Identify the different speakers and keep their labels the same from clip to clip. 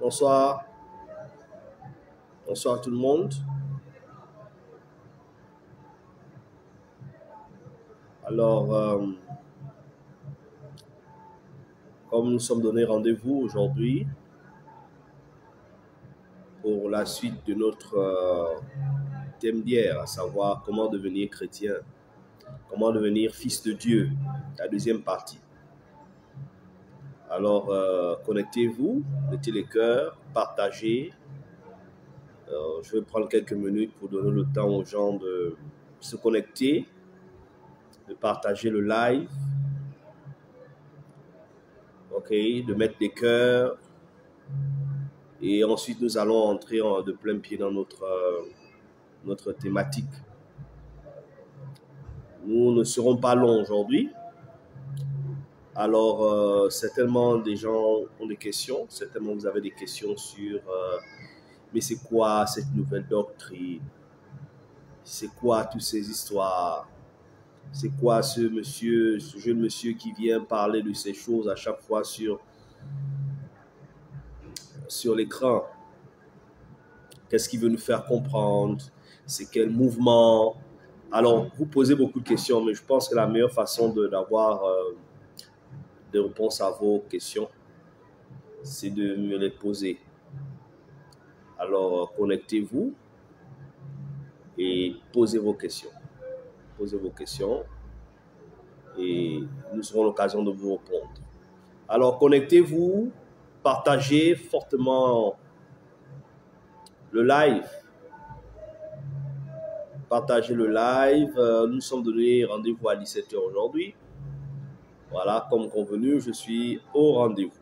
Speaker 1: Bonsoir. Bonsoir tout le monde. Alors, comme nous sommes donné rendez-vous aujourd'hui pour la suite de notre thème d'hier, à savoir comment devenir chrétien, comment devenir fils de Dieu, la deuxième partie. Alors, connectez-vous, mettez les cœurs, partagez. Je vais prendre quelques minutes pour donner le temps aux gens de se connecter, de partager le live, ok, de mettre des cœurs. Et ensuite, nous allons entrer de plein pied dans notre thématique. Nous ne serons pas longs aujourd'hui. Alors, certainement, des gens ont des questions. Certainement, vous avez des questions sur mais c'est quoi cette nouvelle doctrine? C'est quoi toutes ces histoires? C'est quoi ce jeune monsieur qui vient parler de ces choses à chaque fois sur l'écran? Qu'est-ce qu'il veut nous faire comprendre? C'est quel mouvement? Alors, vous posez beaucoup de questions, mais je pense que la meilleure façon d'avoir des réponses à vos questions, c'est de me les poser. Alors, connectez-vous et posez vos questions. Posez vos questions et nous aurons l'occasion de vous répondre. Alors, connectez-vous, partagez fortement le live. Partagez le live. Nous sommes donnés rendez-vous à 17 h aujourd'hui. Voilà, comme convenu, je suis au rendez-vous.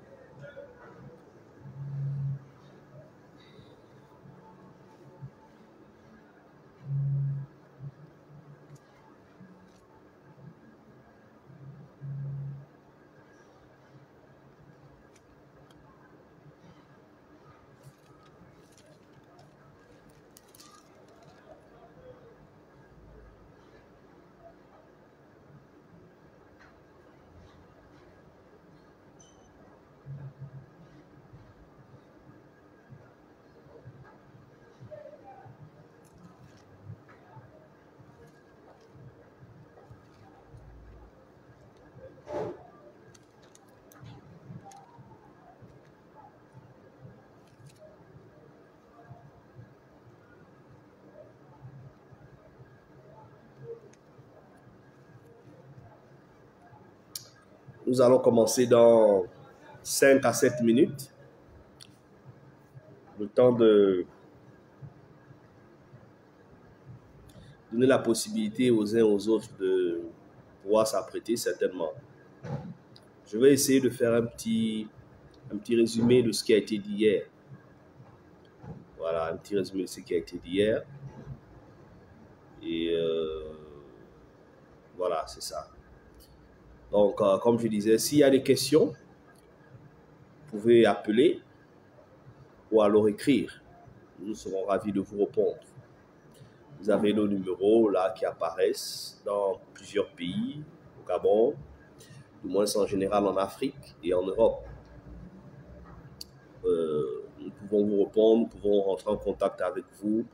Speaker 1: Nous allons commencer dans 5 à 7 minutes. Le temps de donner la possibilité aux uns aux autres de pouvoir s'apprêter certainement. Je vais essayer de faire un petit résumé de ce qui a été dit hier. Voilà, un petit résumé de ce qui a été dit hier. Et voilà, c'est ça. Donc, comme je disais, s'il y a des questions, vous pouvez appeler ou alors écrire. Nous serons ravis de vous répondre. Vous avez nos numéros là qui apparaissent dans plusieurs pays, au Gabon, du moins en général en Afrique et en Europe. Nous pouvons vous répondre, nous pouvons rentrer en contact avec vous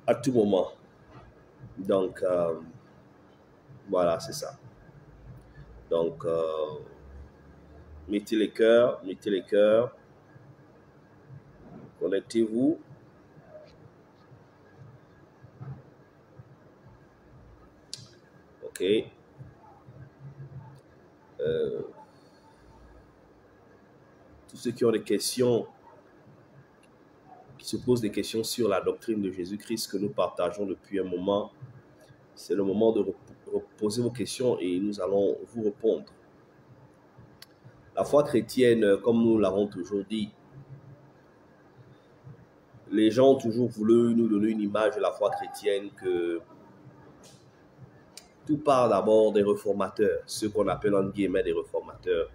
Speaker 1: à tout moment. Donc, voilà, c'est ça. Donc, mettez les cœurs, connectez-vous. OK. Tous ceux qui ont des questions, qui se posent des questions sur la doctrine de Jésus-Christ que nous partageons depuis un moment, c'est le moment de poser vos questions et nous allons vous répondre. La foi chrétienne, comme nous l'avons toujours dit, les gens ont toujours voulu nous donner une image de la foi chrétienne que tout part d'abord des réformateurs, ceux qu'on appelle en guillemets des réformateurs.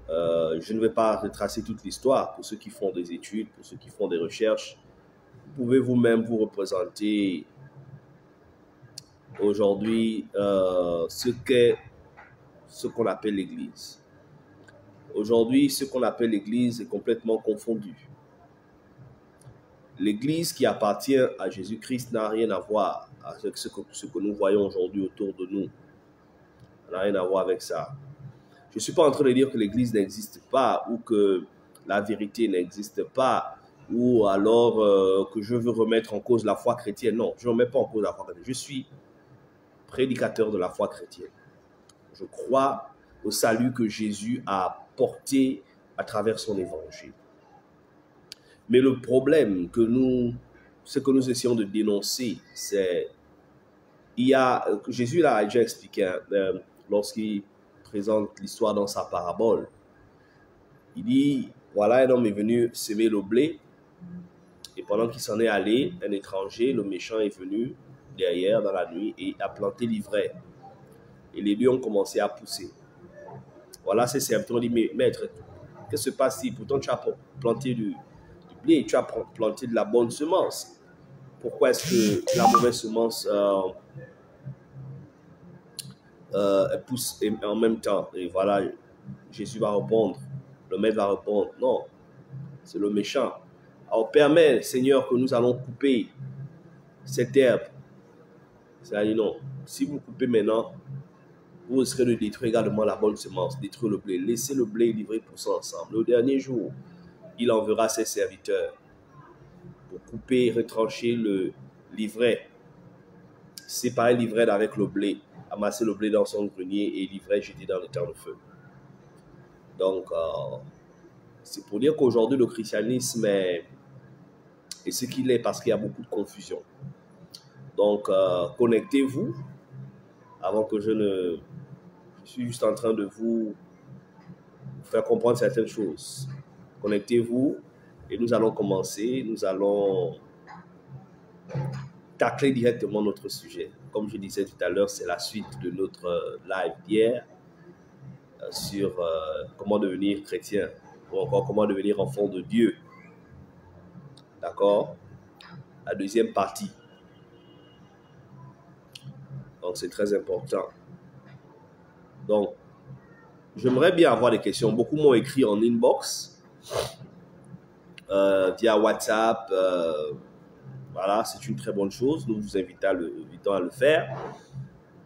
Speaker 1: Je ne vais pas retracer toute l'histoire. Pour ceux qui font des études, pour ceux qui font des recherches, vous pouvez vous-même vous représenter aujourd'hui ce qu'on appelle l'Église. Aujourd'hui, ce qu'on appelle l'Église est complètement confondu. L'Église qui appartient à Jésus-Christ n'a rien à voir avec ce que nous voyons aujourd'hui autour de nous. Ça n'a rien à voir avec ça. Je ne suis pas en train de dire que l'Église n'existe pas ou que la vérité n'existe pas ou alors que je veux remettre en cause la foi chrétienne. Non, je ne remets pas en cause la foi chrétienne. Je suis prédicateur de la foi chrétienne. Je crois au salut que Jésus a porté à travers son évangile. Mais le problème ce que nous essayons de dénoncer, c'est Jésus l'a déjà expliqué lorsqu'il présente l'histoire dans sa parabole. Il dit, voilà, un homme est venu semer le blé et pendant qu'il s'en est allé, un étranger, le méchant, est venu derrière dans la nuit et a planté l'ivraie. Et les deux ont commencé à pousser. Voilà ces symptômes. On dit, mais maître, qu'est-ce qui se passe si pourtant tu as planté du blé, tu as planté de la bonne semence? Pourquoi est-ce que la mauvaise semence pousse en même temps? Et voilà, Jésus va répondre, le maître va répondre, non, c'est le méchant. Alors permets, Seigneur, que nous allons couper cette herbe. C'est-à-dire non, si vous coupez maintenant, vous risquez de détruire également la bonne semence, détruire le blé. Laissez le blé et l'ivraie pousser ensemble. Le dernier jour, il enverra ses serviteurs pour couper et retrancher l'ivraie, séparer l'ivraie avec le blé, amasser le blé dans son grenier et l'ivraie jeter dans le temps de feu. Donc, c'est pour dire qu'aujourd'hui, le christianisme est ce qu'il est parce qu'il y a beaucoup de confusion. Donc, connectez-vous avant que je suis juste en train de vous faire comprendre certaines choses. Connectez-vous et nous allons commencer. Nous allons tacler directement notre sujet. Comme je disais tout à l'heure, c'est la suite de notre live d'hier sur comment devenir chrétien ou encore comment devenir enfant de Dieu. D'accord? La deuxième partie. Donc, c'est très important. Donc, j'aimerais bien avoir des questions. Beaucoup m'ont écrit en inbox, via WhatsApp. Voilà, c'est une très bonne chose. Nous vous invitons à le faire.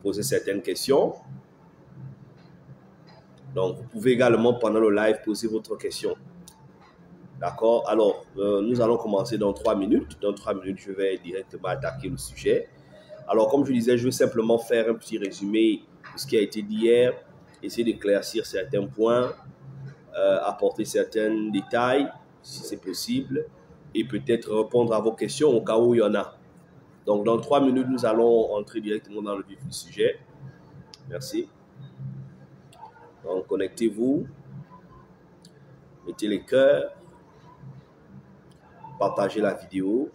Speaker 1: Poser certaines questions. Donc, vous pouvez également, pendant le live, poser votre question. D'accord? Alors, nous allons commencer dans 3 minutes. Dans 3 minutes, je vais directement attaquer le sujet. Alors, comme je disais, je vais simplement faire un petit résumé de ce qui a été dit hier, essayer d'éclaircir certains points, apporter certains détails, si c'est possible, et peut-être répondre à vos questions au cas où il y en a. Donc, dans 3 minutes, nous allons entrer directement dans le vif du sujet. Merci. Donc, connectez-vous, mettez les cœurs, partagez la vidéo.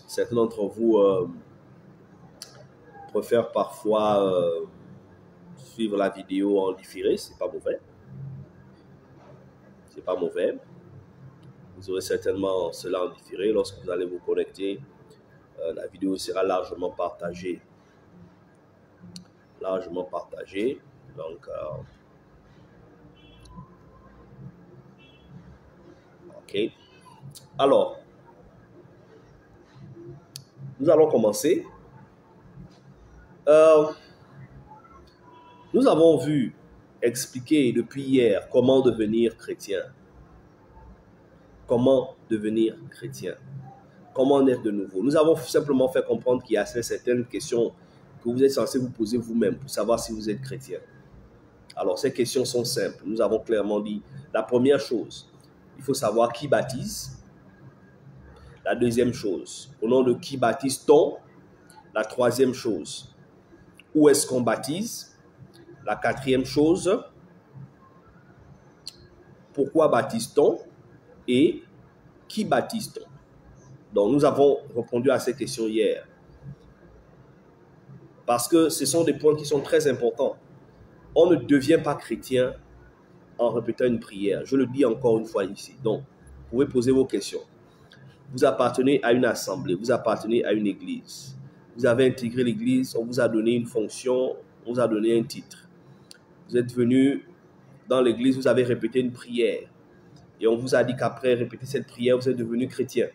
Speaker 1: Certains d'entre vous préfèrent parfois suivre la vidéo en différé, c'est pas mauvais. C'est pas mauvais. Vous aurez certainement cela en différé. Lorsque vous allez vous connecter, la vidéo sera largement partagée. Largement partagée. Donc, ok. Alors, nous allons commencer. Nous avons vu expliquer depuis hier comment devenir chrétien. Comment devenir chrétien? Comment naître de nouveau? Nous avons simplement fait comprendre qu'il y a certaines questions que vous êtes censé vous poser vous-même pour savoir si vous êtes chrétien. Alors, ces questions sont simples. Nous avons clairement dit, la première chose, il faut savoir qui baptise. La deuxième chose, au nom de qui baptise-t-on? La troisième chose, où est-ce qu'on baptise? La quatrième chose, pourquoi baptise-t-on? Et qui baptise-t-on? Donc, nous avons répondu à ces questions hier. Parce que ce sont des points qui sont très importants. On ne devient pas chrétien en répétant une prière. Je le dis encore une fois ici. Donc, vous pouvez poser vos questions. Vous appartenez à une assemblée, vous appartenez à une église. Vous avez intégré l'église, on vous a donné une fonction, on vous a donné un titre. Vous êtes venu dans l'église, vous avez répété une prière. Et on vous a dit qu'après répéter cette prière, vous êtes devenu chrétien.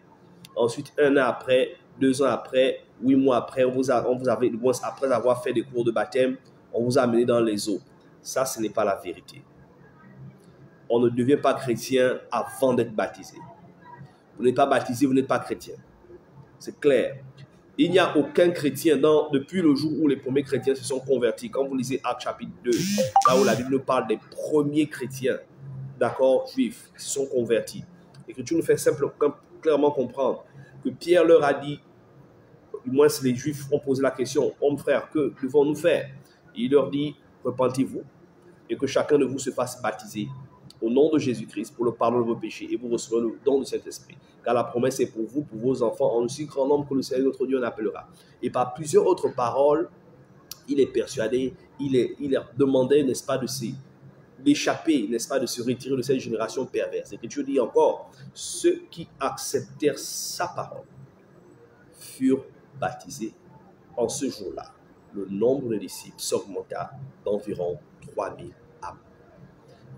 Speaker 1: Ensuite, 1 an après, 2 ans après, 8 mois après, après avoir fait des cours de baptême, on vous a amené dans les eaux. Ça, ce n'est pas la vérité. On ne devient pas chrétien avant d'être baptisé. Vous n'êtes pas baptisé, vous n'êtes pas chrétien. C'est clair. Il n'y a aucun chrétien depuis le jour où les premiers chrétiens se sont convertis. Quand vous lisez Actes chapitre 2, là où la Bible nous parle des premiers chrétiens, d'accord, juifs, qui se sont convertis. L'Écriture nous fait clairement comprendre que Pierre leur a dit, du moins les Juifs ont posé la question, hommes frères, que devons-nous faire? Et il leur dit, repentez-vous et que chacun de vous se fasse baptiser au nom de Jésus-Christ pour le pardon de vos péchés et vous recevrez le don de Saint-Esprit. Car la promesse est pour vous, pour vos enfants, en aussi grand nombre que le Seigneur notre Dieu en appellera. Et par plusieurs autres paroles, il est persuadé, il a demandé, n'est-ce pas, d'échapper, n'est-ce pas, de se retirer de cette génération perverse. L'Écriture dit encore, ceux qui acceptèrent sa parole furent baptisés. En ce jour-là, le nombre de disciples s'augmenta d'environ 3000 âmes.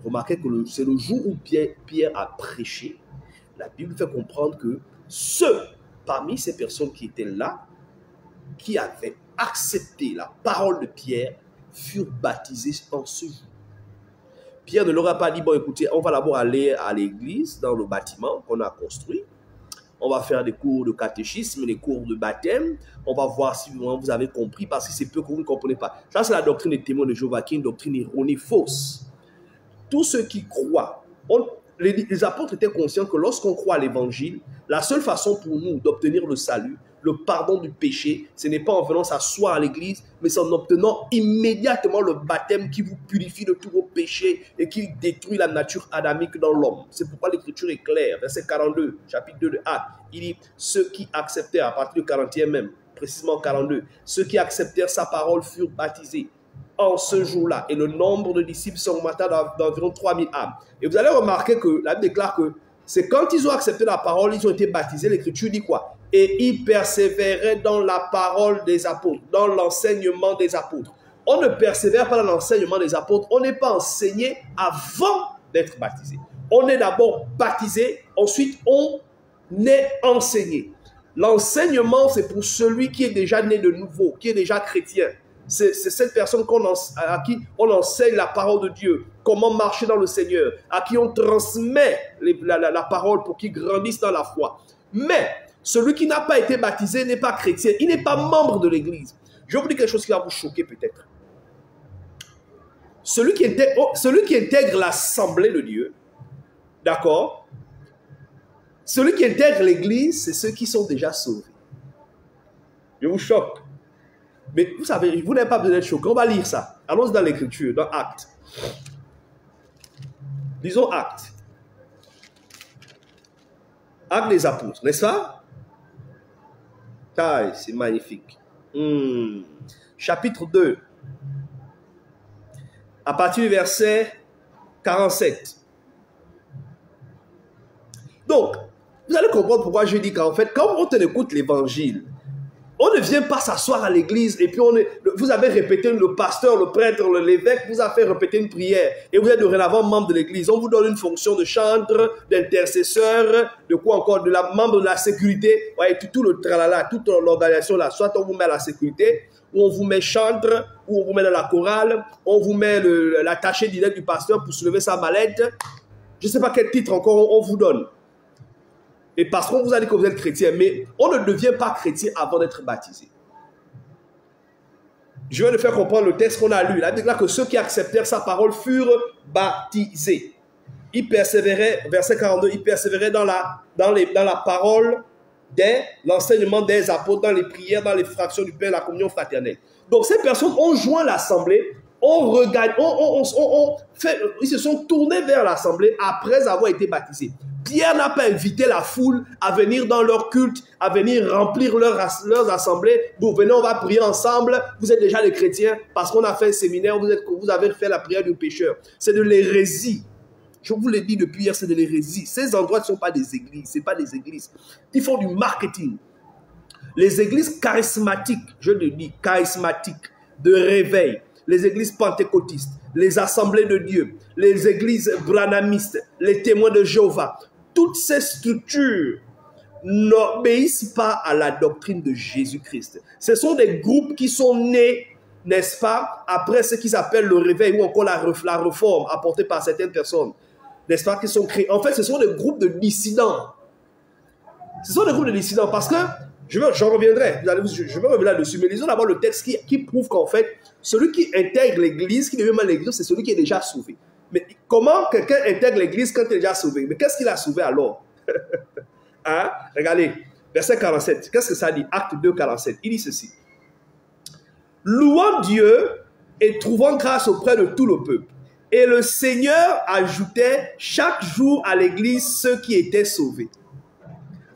Speaker 1: Remarquez que c'est le jour où Pierre a prêché. La Bible fait comprendre que parmi ces personnes qui étaient là, qui avaient accepté la parole de Pierre, furent baptisés en ce jour. Pierre ne leur a pas dit, bon écoutez, on va d'abord aller à l'église, dans le bâtiment qu'on a construit. On va faire des cours de catéchisme, des cours de baptême. On va voir si vous avez compris, parce que c'est peu que vous ne comprenez pas. Ça, c'est la doctrine des témoins de Jéhovah, qui est une doctrine erronée, fausse. Tous ceux qui croient, les apôtres étaient conscients que lorsqu'on croit à l'évangile, la seule façon pour nous d'obtenir le salut, le pardon du péché, ce n'est pas en venant s'asseoir à l'église, mais c'est en obtenant immédiatement le baptême qui vous purifie de tous vos péchés et qui détruit la nature adamique dans l'homme. C'est pourquoi l'Écriture est claire. Verset 42, chapitre 2 de Actes, il dit « Ceux qui acceptèrent, à partir du 40e même, précisément 42, ceux qui acceptèrent sa parole furent baptisés en ce jour-là. Et le nombre de disciples s'augmenta d'environ 3000 âmes. » Et vous allez remarquer que la Bible déclare que c'est quand ils ont accepté la parole, ils ont été baptisés. L'Écriture dit quoi? Et ils persévéraient dans la parole des apôtres, dans l'enseignement des apôtres. On ne persévère pas dans l'enseignement des apôtres. On n'est pas enseigné avant d'être baptisé. On est d'abord baptisé, ensuite on est enseigné. L'enseignement, c'est pour celui qui est déjà né de nouveau, qui est déjà chrétien. C'est cette personne à qui on enseigne la parole de Dieu, comment marcher dans le Seigneur, à qui on transmet la parole pour qu'il grandisse dans la foi. Mais celui qui n'a pas été baptisé n'est pas chrétien, il n'est pas membre de l'église. Je vais vous dire quelque chose qui va vous choquer peut-être. Celui qui intègre l'assemblée de Dieu, d'accord? Celui qui intègre l'église, c'est ceux qui sont déjà sauvés. Je vous choque. Mais vous savez, vous n'avez pas besoin d'être choqué. On va lire ça. Allons dans l'Écriture, dans Actes. Lisons Actes. Actes des apôtres, n'est-ce pas? Ah, c'est magnifique. Chapitre 2. À partir du verset 47. Donc, vous allez comprendre pourquoi je dis qu'en fait, quand on écoute l'évangile, on ne vient pas s'asseoir à l'église et puis vous avez répété, le pasteur, le prêtre, l'évêque vous a fait répéter une prière et vous êtes dorénavant membre de l'église. On vous donne une fonction de chantre, d'intercesseur, de quoi encore, membre de la sécurité. Ouais, tout le tralala, toute l'organisation là. Soit on vous met à la sécurité, ou on vous met chantre, ou on vous met dans la chorale, on vous met l'attaché direct du pasteur pour soulever sa mallette. Je ne sais pas quel titre encore on vous donne. Et parce qu'on vous a dit que vous êtes chrétien, mais on ne devient pas chrétien avant d'être baptisé. Je vais le faire comprendre le texte qu'on a lu. La Bible déclare que ceux qui acceptèrent sa parole furent baptisés. Ils persévéraient, verset 42, ils persévéraient dans la parole, l'enseignement des apôtres, dans les prières, dans les fractions du pain, la communion fraternelle. Donc ces personnes ont joint l'assemblée, ils se sont tournés vers l'assemblée après avoir été baptisés. Pierre n'a pas invité la foule à venir dans leur culte, à venir remplir leurs assemblées. Vous venez, on va prier ensemble. Vous êtes déjà des chrétiens parce qu'on a fait un séminaire, vous avez fait la prière du pécheur. C'est de l'hérésie. Je vous l'ai dit depuis hier, c'est de l'hérésie. Ces endroits ne sont pas des églises, ce n'est pas des églises. Ils font du marketing. Les églises charismatiques, je le dis, charismatiques, de réveil, les églises pentecôtistes, les assemblées de Dieu, les églises branhamistes, les témoins de Jéhovah, toutes ces structures n'obéissent pas à la doctrine de Jésus-Christ. Ce sont des groupes qui sont nés, n'est-ce pas, après ce qui s'appelle le réveil ou encore la réforme apportée par certaines personnes, n'est-ce pas, qui sont créés. En fait, ce sont des groupes de dissidents. Ce sont des groupes de dissidents parce que, j'en reviendrai, je vais revenir là-dessus, mais lisons d'abord le texte qui prouve qu'en fait, celui qui intègre l'église, qui devient mal l'église, c'est celui qui est déjà sauvé. Mais comment quelqu'un intègre l'église quand il est déjà sauvé? Mais qu'est-ce qu'il a sauvé alors? Hein? Regardez, verset 47. Qu'est-ce que ça dit? Acte 2, 47. Il dit ceci. Louant Dieu et trouvant grâce auprès de tout le peuple. Et le Seigneur ajoutait chaque jour à l'église ceux qui étaient sauvés.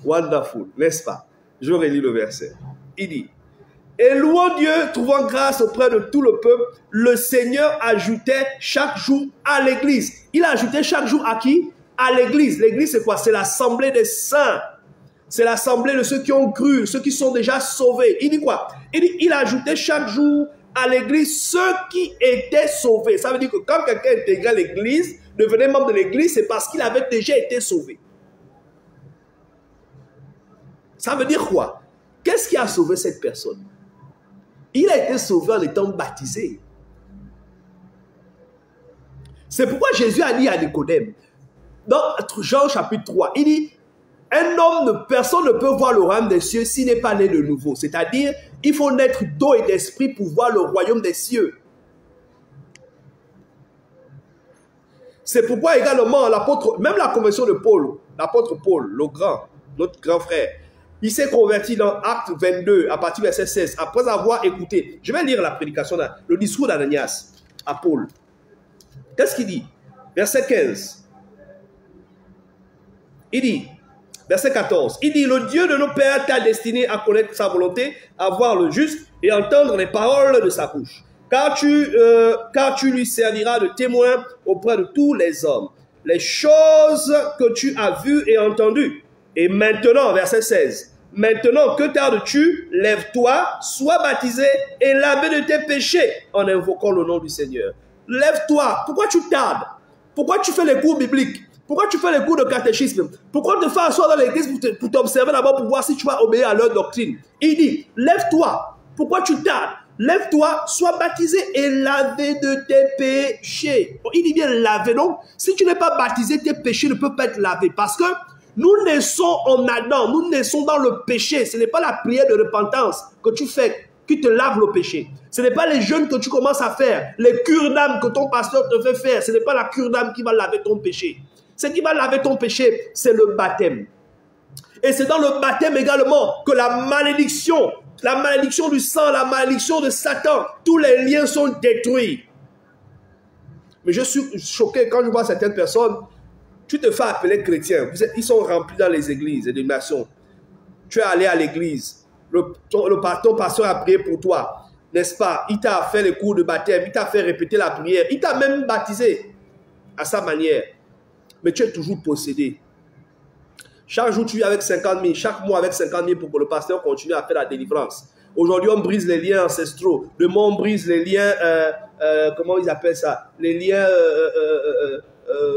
Speaker 1: Wonderful, n'est-ce pas? Je relis le verset. Il dit, et louant Dieu, trouvant grâce auprès de tout le peuple, le Seigneur ajoutait chaque jour à l'église. Il a ajouté chaque jour à qui? À l'église. L'église, c'est quoi? C'est l'assemblée des saints. C'est l'assemblée de ceux qui ont cru, ceux qui sont déjà sauvés. Il dit quoi? Il dit, il a ajouté chaque jour à l'église ceux qui étaient sauvés. Ça veut dire que quand quelqu'un intégrait l'église, devenait membre de l'église, c'est parce qu'il avait déjà été sauvé. Ça veut dire quoi? Qu'est-ce qui a sauvé cette personne? Il a été sauvé en étant baptisé. C'est pourquoi Jésus a dit à Nicodème, dans Jean chapitre 3, il dit, personne ne peut voir le royaume des cieux s'il n'est pas né de nouveau. C'est-à-dire, il faut naître d'eau et d'esprit pour voir le royaume des cieux. C'est pourquoi également, même la conversion de Paul, l'apôtre Paul, notre grand frère, il s'est converti dans Acte 22, à partir du verset 16, après avoir écouté. Je vais lire la prédication, le discours d'Ananias à Paul. Qu'est-ce qu'il dit? Verset 15. Il dit, verset 14, il dit, le Dieu de nos pères t'a destiné à connaître sa volonté, à voir le juste et entendre les paroles de sa bouche. Car tu lui serviras de témoin auprès de tous les hommes. Les choses que tu as vues et entendues. Et maintenant, verset 16, maintenant que tardes-tu, lève-toi, sois baptisé et lavé de tes péchés en invoquant le nom du Seigneur. Lève-toi. Pourquoi tu tardes? Pourquoi tu fais les cours bibliques? Pourquoi tu fais les cours de catéchisme? Pourquoi te faire asseoir dans l'église pour t'observer d'abord pour voir si tu vas obéir à leur doctrine? Il dit, lève-toi. Pourquoi tu tardes? Lève-toi, sois baptisé et lavé de tes péchés. Il dit bien lavé. Donc, si tu n'es pas baptisé, tes péchés ne peuvent pas être lavés. Parce que nous naissons en Adam, nous naissons dans le péché. Ce n'est pas la prière de repentance que tu fais qui te lave le péché. Ce n'est pas les jeûnes que tu commences à faire, les cures d'âme que ton pasteur te fait faire. Ce n'est pas la cure d'âme qui va laver ton péché. Ce qui va laver ton péché, c'est le baptême. Et c'est dans le baptême également que la malédiction du sang, la malédiction de Satan, tous les liens sont détruits. Mais je suis choqué quand je vois certaines personnes, tu te fais appeler chrétien, ils sont remplis dans les églises et des nations. Tu es allé à l'église, ton pasteur a prié pour toi, n'est-ce pas? Il t'a fait les cours de baptême, il t'a fait répéter la prière, il t'a même baptisé à sa manière. Mais tu es toujours possédé. Chaque jour, tu es avec 50 000, chaque mois avec 50 000 pour que le pasteur continue à faire la délivrance. Aujourd'hui, on brise les liens ancestraux. Demain, on brise les liens, comment ils appellent ça? Les liens,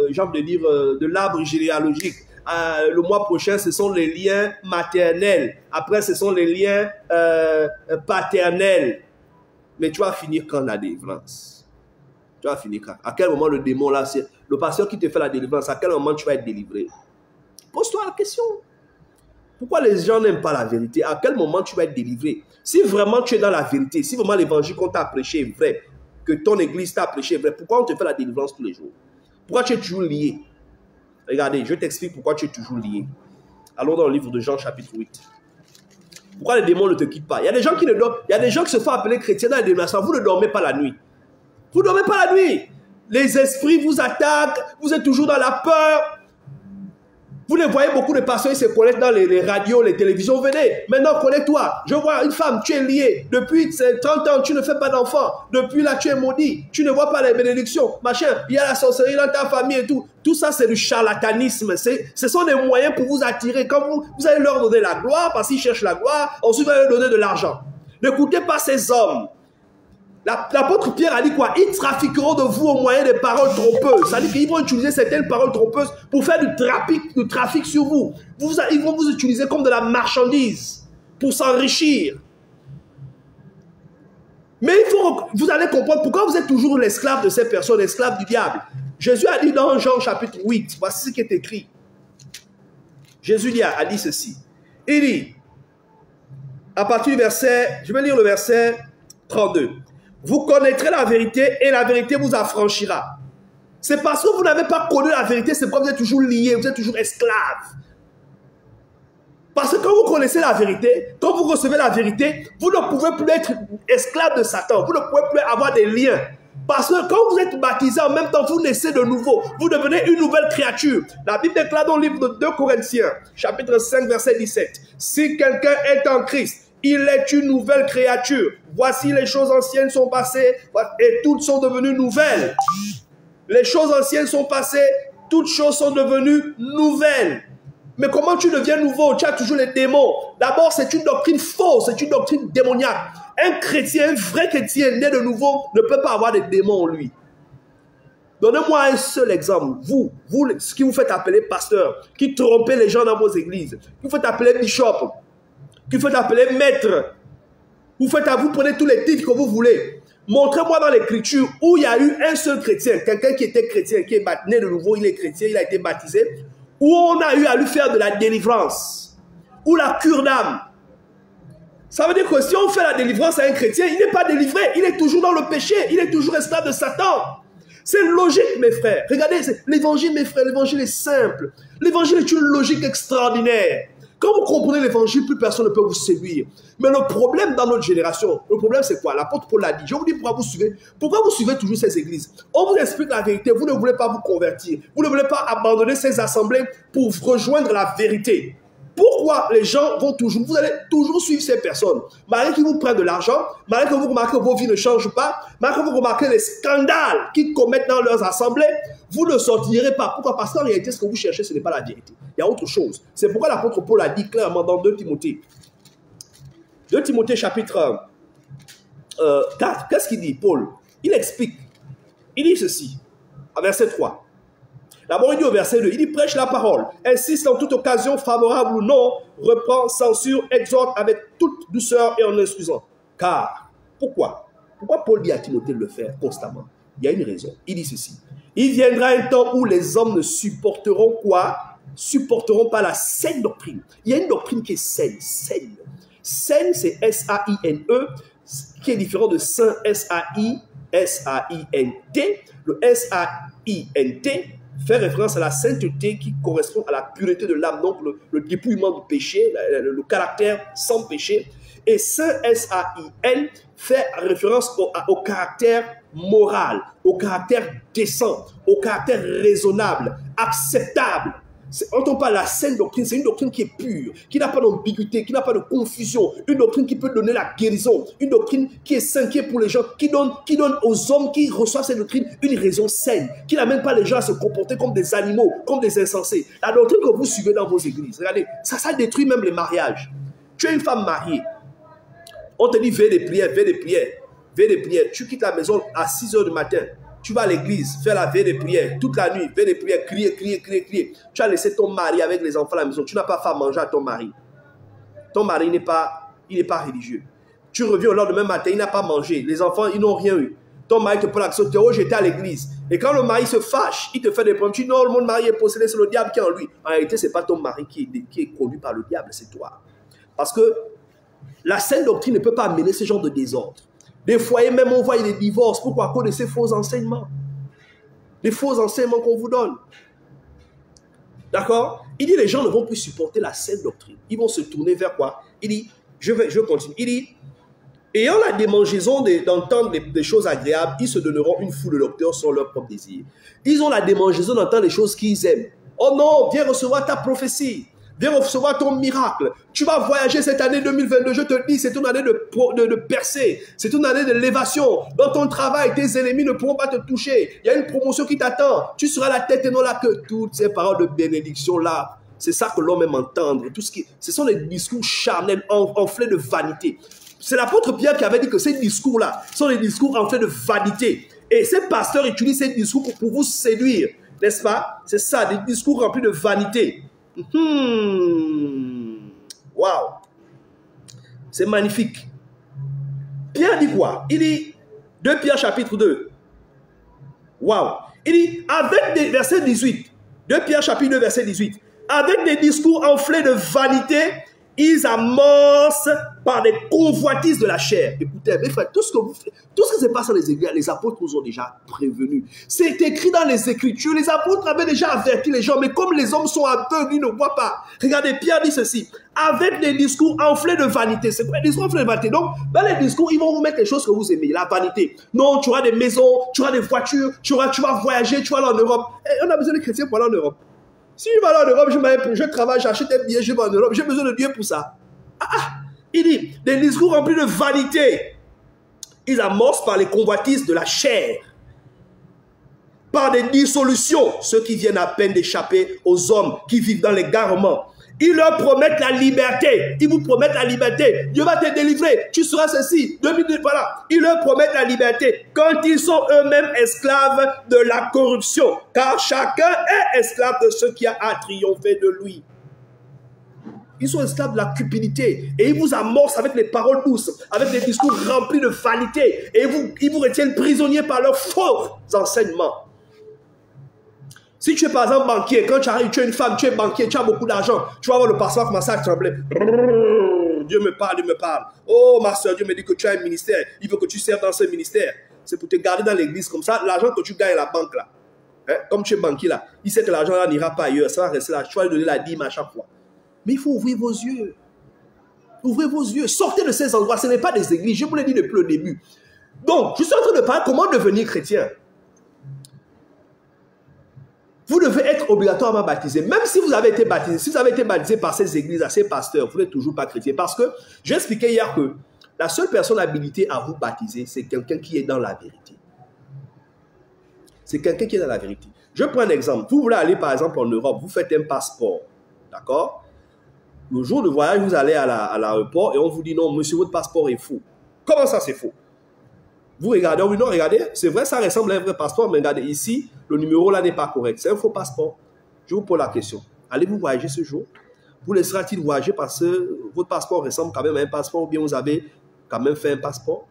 Speaker 1: j'ai envie de dire, de l'arbre généalogique. Le mois prochain, ce sont les liens maternels. Après, ce sont les liens paternels. Mais tu vas finir quand la délivrance? Tu vas finir quand? À quel moment le démon là, c'est le pasteur qui te fait la délivrance, à quel moment tu vas être délivré? Pose-toi la question. Pourquoi les gens n'aiment pas la vérité? À quel moment tu vas être délivré? Si vraiment tu es dans la vérité, si vraiment l'évangile qu'on t'a prêché est vrai, que ton église t'a prêché est vrai, pourquoi on te fait la délivrance tous les jours? Pourquoi tu es toujours lié? Regardez, je t'explique pourquoi tu es toujours lié. Allons dans le livre de Jean chapitre 8. Pourquoi les démons ne te quittent pas? Il y a des gens qui ne dorment, il y a des gens qui se font appeler chrétiens dans les dénominations. Vous ne dormez pas la nuit. Vous ne dormez pas la nuit. Les esprits vous attaquent, vous êtes toujours dans la peur. Vous les voyez, beaucoup de pasteurs, ils se connectent dans les radios, les télévisions. Venez, maintenant connecte-toi. Je vois une femme, tu es liée. Depuis 30 ans, tu ne fais pas d'enfant. Depuis là, tu es maudit. Tu ne vois pas les bénédictions. Machin, il y a la sorcellerie dans ta famille et tout. Tout ça, c'est du charlatanisme. Ce sont des moyens pour vous attirer. Quand vous allez leur donner la gloire, parce qu'ils cherchent la gloire, ensuite vous allez leur donner de l'argent. N'écoutez pas ces hommes. L'apôtre Pierre a dit quoi? Ils trafiqueront de vous au moyen des paroles trompeuses. Ça veut dire qu'ils vont utiliser certaines paroles trompeuses pour faire du trafic sur vous. Ils vont vous utiliser comme de la marchandise pour s'enrichir. Mais vous allez comprendre pourquoi vous êtes toujours l'esclave de ces personnes, l'esclave du diable. Jésus a dit dans Jean chapitre 8, voici ce qui est écrit. Jésus a dit ceci. Il dit, à partir du verset, je vais lire le verset 32. Vous connaîtrez la vérité et la vérité vous affranchira. C'est parce que vous n'avez pas connu la vérité, c'est pourquoi vous êtes toujours lié, vous êtes toujours esclave. Parce que quand vous connaissez la vérité, quand vous recevez la vérité, vous ne pouvez plus être esclave de Satan, vous ne pouvez plus avoir des liens. Parce que quand vous êtes baptisé, en même temps, vous naissez de nouveau, vous devenez une nouvelle créature. La Bible déclare dans le livre de 2 Corinthiens, chapitre 5, verset 17, « Si quelqu'un est en Christ, il est une nouvelle créature. Voici les choses anciennes sont passées et toutes sont devenues nouvelles. » Les choses anciennes sont passées, toutes choses sont devenues nouvelles. Mais comment tu deviens nouveau? Tu as toujours les démons. D'abord, c'est une doctrine fausse, c'est une doctrine démoniaque. Un chrétien, un vrai chrétien né de nouveau ne peut pas avoir des démons en lui. Donnez-moi un seul exemple. Vous, ce qui vous faites appeler pasteur, qui trompez les gens dans vos églises, qui vous faites appeler bishop, qui vous faites appeler maître, vous prenez tous les titres que vous voulez. Montrez-moi dans l'écriture où il y a eu un seul chrétien, quelqu'un qui était chrétien, qui est né de nouveau, il est chrétien, il a été baptisé, où on a eu à lui faire de la délivrance, ou la cure d'âme. Ça veut dire que si on fait la délivrance à un chrétien, il n'est pas délivré, il est toujours dans le péché, il est toujours esclave de Satan. C'est logique, mes frères. Regardez, l'évangile, mes frères, l'évangile est simple. L'évangile est une logique extraordinaire. Quand vous comprenez l'évangile, plus personne ne peut vous séduire. Mais le problème dans notre génération, le problème c'est quoi? L'apôtre Paul l'a dit. Je vous dis pourquoi vous suivez toujours ces églises. On vous explique la vérité, vous ne voulez pas vous convertir. Vous ne voulez pas abandonner ces assemblées pour rejoindre la vérité. Pourquoi les gens vont toujours, vous allez toujours suivre ces personnes, malgré qu'ils vous prennent de l'argent, malgré que vous remarquez que vos vies ne changent pas, malgré que vous remarquez les scandales qu'ils commettent dans leurs assemblées, vous ne sortirez pas. Pourquoi? Parce qu'en réalité, ce que vous cherchez, ce n'est pas la vérité. Il y a autre chose. C'est pourquoi l'apôtre Paul a dit clairement dans 2 Timothée. 2 Timothée chapitre 4. Qu'est-ce qu'il dit, Paul? Il explique. Il dit ceci, à verset 3. D'abord, il dit au verset 2, il dit prêche la parole, insiste en toute occasion, favorable ou non, reprend, censure, exhorte avec toute douceur et en instruisant. Car, pourquoi Paul dit à Timothée de le faire constamment? Il y a une raison. Il dit ceci. Il viendra un temps où les hommes ne supporteront quoi? Supporteront pas la saine doctrine. Il y a une doctrine qui est saine. Saine. Saine, c'est S-A-I-N-E, qui est différent de saint, S-A-I-N-T. Le S-A-I-N-T fait référence à la sainteté qui correspond à la pureté de l'âme, donc le dépouillement du péché, le caractère sans péché. Et saint, S-A-I-N, fait référence au caractère moral, au caractère décent, au caractère raisonnable, acceptable. On ne parle de la saine doctrine, c'est une doctrine qui est pure, qui n'a pas d'ambiguïté, qui n'a pas de confusion, une doctrine qui peut donner la guérison, une doctrine qui est saine, qui est pour les gens, qui donne aux hommes qui reçoivent cette doctrine une raison saine, qui n'amène pas les gens à se comporter comme des animaux, comme des insensés. La doctrine que vous suivez dans vos églises, regardez, ça détruit même les mariages. Tu es une femme mariée, on te dit veille des prières, veille des prières, veille des prières. Tu quittes la maison à 6 h du matin. Tu vas à l'église, faire la veille des prières, toute la nuit, veille des prières, crier. Tu as laissé ton mari avec les enfants à la maison. Tu n'as pas fait à manger à ton mari. Ton mari il n'est pas religieux. Tu reviens au lendemain matin, il n'a pas mangé. Les enfants, ils n'ont rien eu. Ton mari te prend l'action, oh, j'étais à l'église. Et quand le mari se fâche, il te fait des problèmes. Tu dis non, mon mari est possédé, c'est le diable qui est en lui. En réalité, ce n'est pas ton mari qui est conduit par le diable, c'est toi. Parce que la saine doctrine ne peut pas amener ce genre de désordre. Des foyers, même on voit des divorces. Pourquoi? À cause de ces faux enseignements. Les faux enseignements qu'on vous donne. D'accord? Il dit les gens ne vont plus supporter la saine doctrine. Ils vont se tourner vers quoi? Il dit, je continue. Il dit, ayant la démangeaison d'entendre des choses agréables, ils se donneront une foule de docteurs sur leur propre désir. Ils ont la démangeaison d'entendre les choses qu'ils aiment. Oh non, viens recevoir ta prophétie. Viens recevoir ton miracle. Tu vas voyager cette année 2022. Je te dis, c'est une année de percée. C'est une année d'élévation. Dans ton travail, tes ennemis ne pourront pas te toucher. Il y a une promotion qui t'attend. Tu seras la tête et non la queue. Toutes ces paroles de bénédiction là, c'est ça que l'homme aime entendre. Ce sont des discours charnels, enflés de vanité. C'est l'apôtre Pierre qui avait dit que ces discours-là sont des discours en fait de vanité. Et ces pasteurs utilisent ces discours pour vous séduire. N'est-ce pas? C'est ça, des discours remplis de vanité. Waouh! C'est magnifique. Pierre dit quoi? Il dit, 2 Pierre chapitre 2. Waouh! Il dit, avec des versets 18, 2 Pierre chapitre 2 verset 18, avec des discours enflés de vanité, ils amorcent par des convoitises de la chair. Écoutez, mes frères, tout ce qui se passe dans les églises, les apôtres nous ont déjà prévenus. C'est écrit dans les Écritures. Les apôtres avaient déjà averti les gens, mais comme les hommes sont aveugles, ils ne voient pas. Regardez, Pierre dit ceci, avec des discours enflés de vanité. C'est quoi les discours enflés de vanité? Donc, dans les discours, ils vont vous mettre les choses que vous aimez, la vanité. Non, tu auras des maisons, tu auras des voitures, tu vas voyager, tu vas aller en Europe. Et on a besoin de chrétiens pour aller en Europe. Si je vais aller en Europe, je travaille, j'achète des billets, je vais en Europe, j'ai besoin de Dieu pour ça. Il dit, des discours remplis de vanité. Ils amorcent par les convoitises de la chair, par des dissolutions, ceux qui viennent à peine d'échapper aux hommes qui vivent dans l'égarement. Ils leur promettent la liberté. Ils vous promettent la liberté. Dieu va te délivrer. Tu seras ceci. 2 minutes, voilà. Ils leur promettent la liberté quand ils sont eux-mêmes esclaves de la corruption. Car chacun est esclave de ce qui a triomphé de lui. Ils sont esclaves de la cupidité. Et ils vous amorcent avec les paroles douces, avec des discours remplis de vanité. Et ils vous retiennent prisonniers par leurs faux enseignements. Si tu es par exemple banquier, quand tu arrives, tu es une femme, tu es banquier, tu as beaucoup d'argent, tu vas voir le passeport commencer à trembler. Dieu me parle, Dieu me parle. Oh ma soeur, Dieu me dit que tu as un ministère, il veut que tu serves dans ce ministère. C'est pour te garder dans l'église comme ça, l'argent que tu gagnes à la banque là. Hein? Comme tu es banquier là, il sait que l'argent là n'ira pas ailleurs, ça va rester là, tu vas lui donner la dîme à chaque fois. Mais il faut ouvrir vos yeux. Ouvrez vos yeux, sortez de ces endroits, ce n'est pas des églises, je vous l'ai dit depuis le début. Donc, je suis en train de parler comment devenir chrétien. Vous devez être obligatoirement baptisé. Même si vous avez été baptisé, si vous avez été baptisé par ces églises, à ces pasteurs, vous n'êtes toujours pas chrétien. Parce que j'ai expliqué hier que la seule personne habilitée à vous baptiser, c'est quelqu'un qui est dans la vérité. C'est quelqu'un qui est dans la vérité. Je prends un exemple. Vous voulez aller par exemple en Europe, vous faites un passeport. D'accord? Le jour de voyage, vous allez à l'aéroport et on vous dit non, monsieur, votre passeport est faux. Comment ça, c'est faux? Vous regardez, oui, non, regardez, c'est vrai, ça ressemble à un vrai passeport, mais regardez, ici, le numéro là n'est pas correct. C'est un faux passeport. Je vous pose la question. Allez-vous voyager ce jour? Vous laissera-t-il voyager parce que votre passeport ressemble quand même à un passeport ou bien vous avez quand même fait un passeport?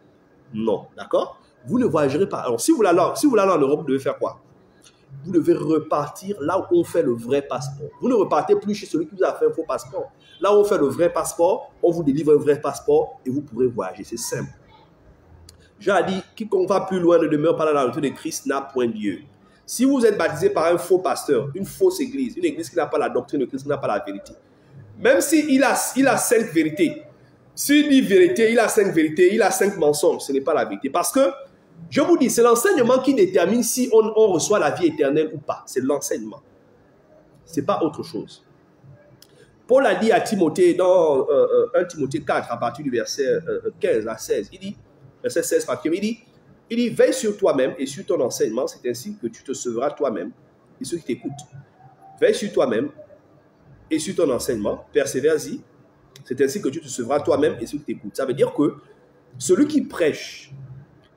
Speaker 1: Non, d'accord? Vous ne voyagerez pas. Alors, si vous voulez aller en Europe, vous devez faire quoi? Vous devez repartir là où on fait le vrai passeport. Vous ne repartez plus chez celui qui vous a fait un faux passeport. Là où on fait le vrai passeport, on vous délivre un vrai passeport et vous pourrez voyager. C'est simple. J'ai dit, quiconque va plus loin ne demeure pas dans la vérité de Christ n'a point Dieu. Si vous êtes baptisé par un faux pasteur, une fausse église, une église qui n'a pas la doctrine de Christ, qui n'a pas la vérité, même s'il a 5 vérités, s'il dit vérité, il a 5 vérités, il a 5 mensonges, ce n'est pas la vérité. Parce que, je vous dis, c'est l'enseignement qui détermine si on reçoit la vie éternelle ou pas. C'est l'enseignement. Ce n'est pas autre chose. Paul a dit à Timothée, dans 1 Timothée 4, à partir du verset 15 à 16, il dit, verset 16, il dit, veille sur toi-même et sur ton enseignement, c'est ainsi que tu te sauveras toi-même et ceux qui t'écoutent. Veille sur toi-même et sur ton enseignement, persévère-y, c'est ainsi que tu te sauveras toi-même et ceux qui t'écoutent. Ça veut dire que celui qui prêche,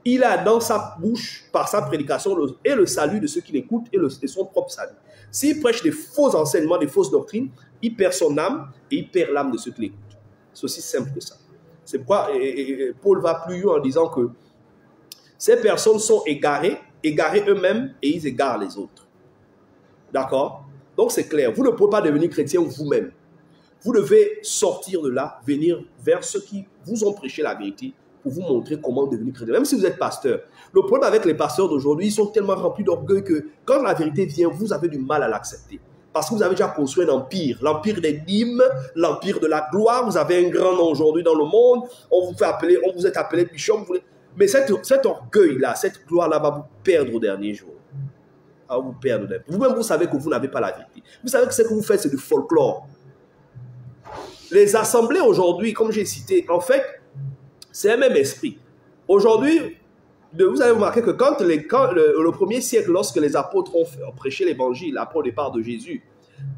Speaker 1: il a dans sa bouche, par sa prédication, et le salut de ceux qui l'écoutent et son propre salut. S'il prêche des faux enseignements, des fausses doctrines, il perd son âme et il perd l'âme de ceux qui l'écoutent. C'est aussi simple que ça. C'est pourquoi Paul va plus loin en disant que ces personnes sont égarées eux-mêmes et ils égarent les autres. D'accord? Donc c'est clair, vous ne pouvez pas devenir chrétien vous-même. Vous devez sortir de là, venir vers ceux qui vous ont prêché la vérité pour vous montrer comment devenir chrétien. Même si vous êtes pasteur. Le problème avec les pasteurs d'aujourd'hui, ils sont tellement remplis d'orgueil que quand la vérité vient, vous avez du mal à l'accepter. Parce que vous avez déjà construit un empire, l'empire des dîmes, l'empire de la gloire. Vous avez un grand nom aujourd'hui dans le monde. On vous est appelé bishop. Mais cet orgueil-là, cette gloire-là va vous perdre au dernier jour. Va vous perdre. Vous-même, vous savez que vous n'avez pas la vérité. Vous savez que ce que vous faites, c'est du folklore. Les assemblées aujourd'hui, comme j'ai cité, en fait, c'est un même esprit. Aujourd'hui, vous avez remarqué que quand le premier siècle, lorsque les apôtres ont prêché l'évangile après le départ de Jésus,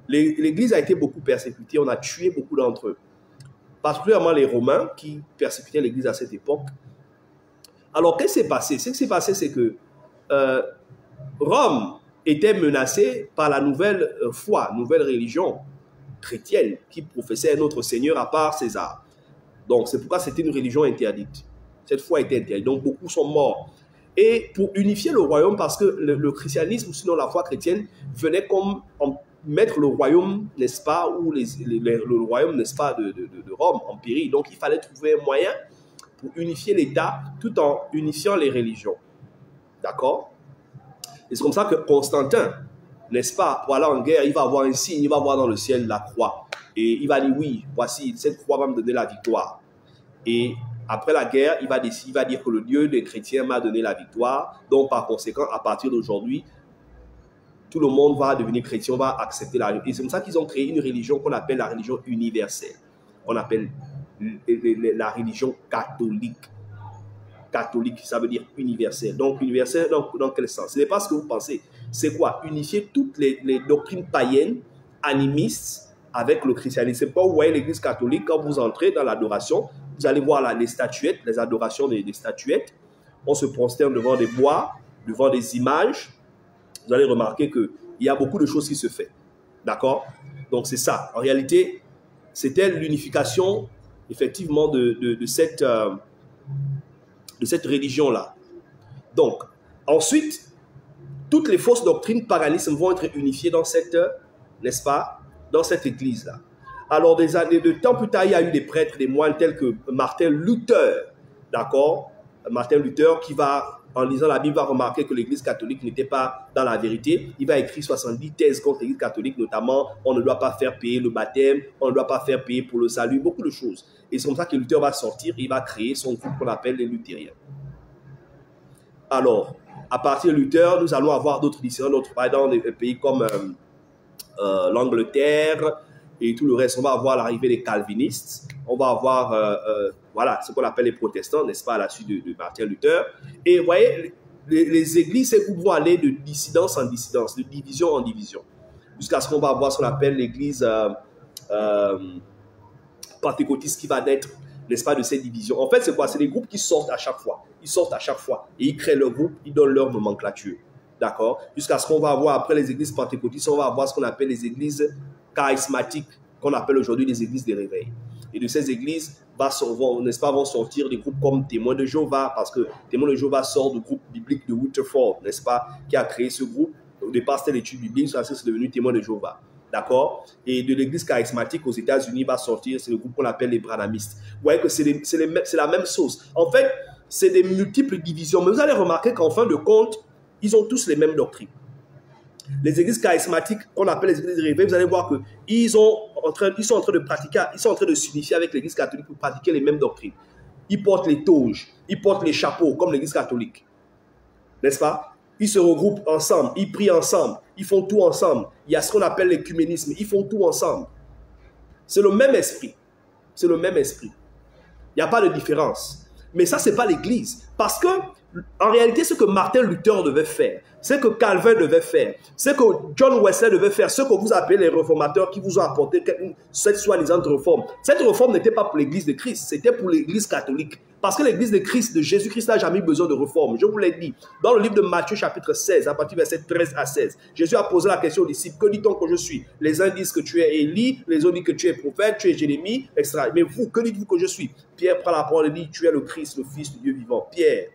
Speaker 1: l'église a été beaucoup persécutée, on a tué beaucoup d'entre eux. particulièrement les Romains qui persécutaient l'Église à cette époque. Alors, qu'est-ce qui s'est passé? Ce qui s'est passé, c'est que Rome était menacée par la nouvelle foi, nouvelle religion chrétienne qui professait un autre Seigneur à part César. Donc, c'est pourquoi c'était une religion interdite. Cette foi était interdite. Donc, beaucoup sont morts. Et pour unifier le royaume, parce que le christianisme, sinon la foi chrétienne, venait comme mettre le royaume, n'est-ce pas, ou le royaume, n'est-ce pas, de Rome en péril. Donc, il fallait trouver un moyen pour unifier l'État tout en unifiant les religions. D'accord? Et c'est comme ça que Constantin, n'est-ce pas, pour aller en guerre, il va avoir un signe, il va voir dans le ciel la croix. Et il va dire, oui, voici, cette croix va me donner la victoire. Et après la guerre, il va dire que le Dieu des chrétiens m'a donné la victoire. Donc, par conséquent, à partir d'aujourd'hui, tout le monde va devenir chrétien, va accepter la religion. Et c'est comme ça qu'ils ont créé une religion qu'on appelle la religion universelle. On appelle la religion catholique. Catholique, ça veut dire universel. Donc, universel, dans quel sens? Ce n'est pas ce que vous pensez. C'est quoi? Unifier toutes les doctrines païennes, animistes, avec le christianisme. C'est pas, vous voyez l'église catholique, quand vous entrez dans l'adoration, vous allez voir les statuettes, les adorations des statuettes. On se prosterne devant des bois, devant des images. Vous allez remarquer qu'il y a beaucoup de choses qui se font. D'accord? Donc, c'est ça. En réalité, c'était l'unification, effectivement, de cette religion-là. Donc, ensuite, toutes les fausses doctrines paganismes vont être unifiées dans cette, n'est-ce pas, dans cette église-là. Alors, de temps plus tard, il y a eu des prêtres, des moines tels que Martin Luther, d'accord? Martin Luther qui va, en lisant la Bible, va remarquer que l'église catholique n'était pas dans la vérité. Il va écrire 70 thèses contre l'église catholique, notamment, on ne doit pas faire payer le baptême, on ne doit pas faire payer pour le salut, beaucoup de choses. Et c'est comme ça que Luther va sortir, il va créer son groupe qu'on appelle les luthériens. Alors, à partir de Luther, nous allons avoir d'autres disciples, dans des pays comme l'Angleterre et tout le reste. On va avoir l'arrivée des calvinistes, on va avoir voilà, ce qu'on appelle les protestants, n'est-ce pas, à la suite de Martin Luther. Et vous voyez, les églises, ces groupes vont aller de dissidence en dissidence, de division en division, jusqu'à ce qu'on va avoir ce qu'on appelle l'église pentecôtiste qui va naître, n'est-ce pas, de cette division. En fait, c'est quoi? C'est des groupes qui sortent à chaque fois. Ils sortent à chaque fois. Et ils créent leur groupe, ils donnent leur nomenclature. D'accord? Jusqu'à ce qu'on va avoir, après les églises pentecôtistes, on va avoir ce qu'on appelle les églises charismatiques, qu'on appelle aujourd'hui les églises des réveils. Et de ces églises, n'est-ce pas, vont sortir des groupes comme Témoins de Jéhovah, parce que Témoins de Jéhovah sort du groupe biblique de Rutherford, n'est-ce pas, qui a créé ce groupe. Au départ, c'était l'étude biblique, ça c'est devenu Témoins de Jéhovah. D'accord? Et de l'église charismatique aux États-Unis va sortir, c'est le groupe qu'on appelle les branhamistes. Vous voyez que c'est la même chose. En fait, c'est des multiples divisions. Mais vous allez remarquer qu'en fin de compte, ils ont tous les mêmes doctrines. Les églises charismatiques, qu'on appelle les églises réveillées, vous allez voir qu'ils sont en train de pratiquer, ils sont en train de s'unifier avec l'église catholique pour pratiquer les mêmes doctrines. Ils portent les toges, ils portent les chapeaux, comme l'église catholique. N'est-ce pas? Ils se regroupent ensemble, ils prient ensemble, ils font tout ensemble. Il y a ce qu'on appelle l'écuménisme, ils font tout ensemble. C'est le même esprit. C'est le même esprit. Il n'y a pas de différence. Mais ça, ce n'est pas l'église. Parce que, en réalité, ce que Martin Luther devait faire, ce que Calvin devait faire, ce que John Wesley devait faire, ce que vous appelez les réformateurs qui vous ont apporté cette soi-disant réforme. Cette réforme n'était pas pour l'église de Christ, c'était pour l'église catholique. Parce que l'église de Christ, de Jésus-Christ, n'a jamais eu besoin de réforme. Je vous l'ai dit, dans le livre de Matthieu, chapitre 16, à partir du verset 13 à 16, Jésus a posé la question aux disciples, que dit-on que je suis? Les uns disent que tu es Élie, les autres disent que tu es prophète, tu es Jérémie, etc. Mais vous, que dites-vous que je suis? Pierre prend la parole et dit, tu es le Christ, le Fils du Dieu vivant. Pierre,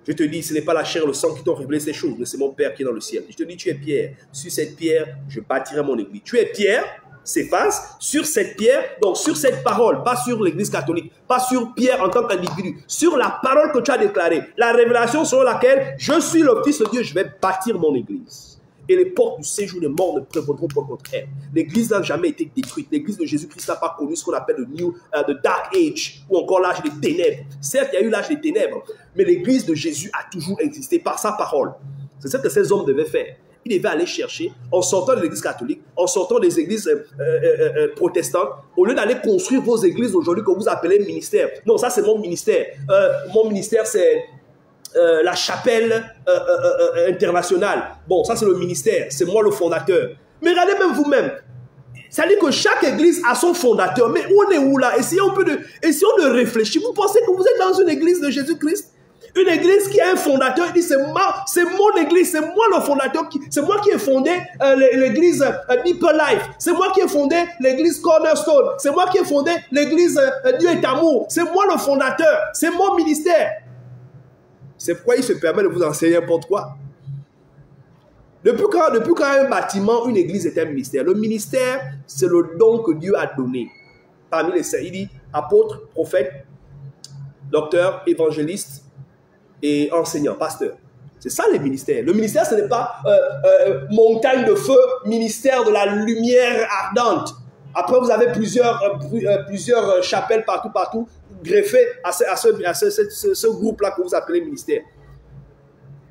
Speaker 1: je te dis, ce n'est pas la chair et le sang qui t'ont révélé ces choses, mais c'est mon Père qui est dans le ciel. Je te dis, tu es Pierre. Sur cette pierre, je bâtirai mon église. Tu es Pierre, s'efface, sur cette pierre, donc sur cette parole, pas sur l'église catholique, pas sur Pierre en tant qu'individu, sur la parole que tu as déclarée, la révélation selon laquelle je suis le Fils de Dieu, je vais bâtir mon église. Et les portes du séjour des morts ne prévaudront pas contre elle. L'église n'a jamais été détruite. L'église de Jésus-Christ n'a pas connu ce qu'on appelle le Dark Age, ou encore l'âge des ténèbres. Certes, il y a eu l'âge des ténèbres, mais l'église de Jésus a toujours existé par sa parole. C'est ce que ces hommes devaient faire. Ils devaient aller chercher, en sortant de l'église catholique, en sortant des églises protestantes, au lieu d'aller construire vos églises aujourd'hui que vous appelez ministère. Non, ça c'est mon ministère. Mon ministère c'est la chapelle internationale. Bon, ça c'est le ministère, c'est moi le fondateur. Mais regardez même vous-même, C'est-à-dire que chaque église a son fondateur. Mais on est où là? Essayons de réfléchir. Vous pensez que vous êtes dans une église de Jésus-Christ? Une église qui a un fondateur, il dit c'est mon église, c'est moi le fondateur, c'est moi qui ai fondé l'église Deeper Life, c'est moi qui ai fondé l'église Cornerstone, c'est moi qui ai fondé l'église Dieu est amour, c'est moi le fondateur, c'est mon ministère. C'est pourquoi il se permet de vous enseigner n'importe quoi. Depuis quand un bâtiment, une église est un ministère? Le ministère, c'est le don que Dieu a donné. Parmi les saints, il dit apôtre, prophète, docteur, évangéliste, et enseignant, pasteur. C'est ça les ministères. Le ministère, ce n'est pas montagne de feu, ministère de la lumière ardente. Après, vous avez plusieurs chapelles partout, greffées à ce groupe-là que vous appelez ministère.